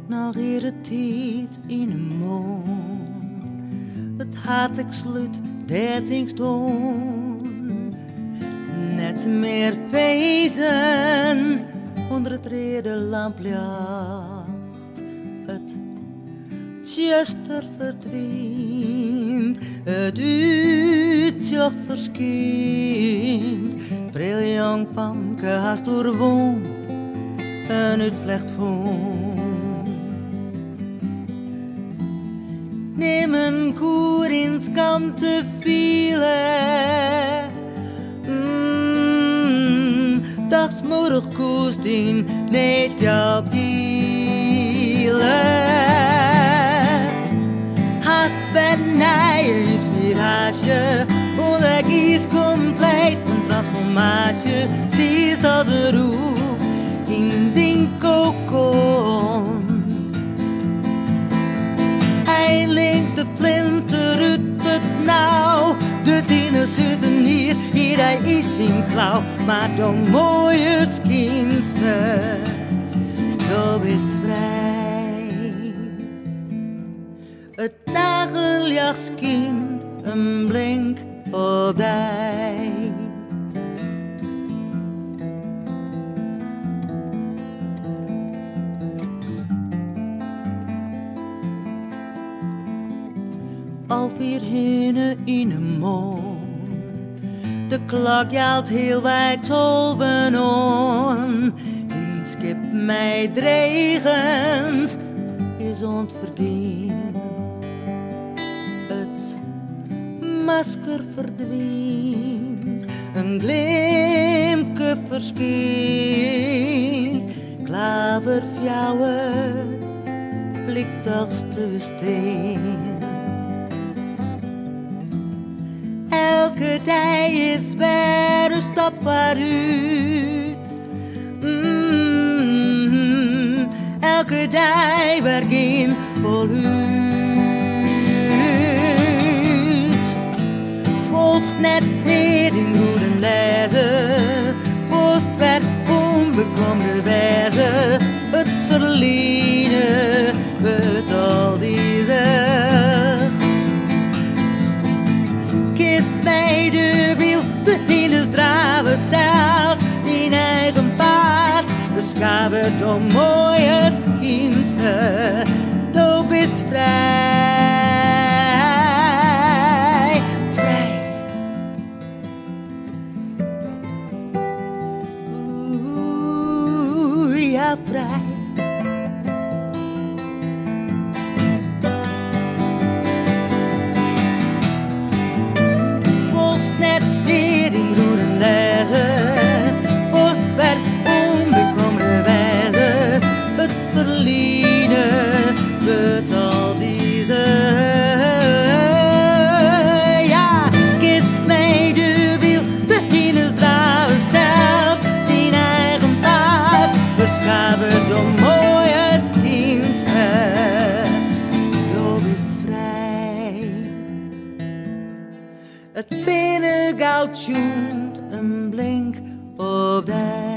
nog irriteerd in een mond. Het had ik sluit, dat ik stond. Net meer wezen onder het rede lampjacht. Het tjuster verdwijnt, het uitjoch verschijnt. Briljant pamke haast doorwoon, een uitvlecht vond. Neem een koer in skam te vielen. Dagsmoedig koest in, niet jouw dielen. Haast werd nijs mirage, onleg is compleet een transformatie. Zie dat de roep in den kokon. Eindelijk de flinter uit het nauw. De tienen zitten hier hij is in klauw. Maar dan mooie kind me, zo bist vrij. Het dagenlichtskind, een blink op dij. Alweer hinnen in een mond. De klok jaalt heel wijd tolven on. In skip mij dregens is ontverdiend. Het masker verdwijnt, een glimpje verschijnt. Klaverfjouwen, blikdags te besteen. Elke dag is weer een stap vooruit. Elke dag weer geen voluit. Post net meer in goede lezen. Post werd onbekomde wijze. Het verliezen, het al deze. Bij de wiel, de hele drave zelfs in eigen paard. Dus gaan we door mooie kind, du bist vrij, vrij. Oeh, ja, vrij. Net weer in groene lezen, post werd onbekomre wijze. Het verliezen, het al deze. Ja, kist mij de wiel, de hele draven zelf, die eigen paard. Dus gaan we door mooie kind, du bist vrij. Het Senegal tjoent een blink op de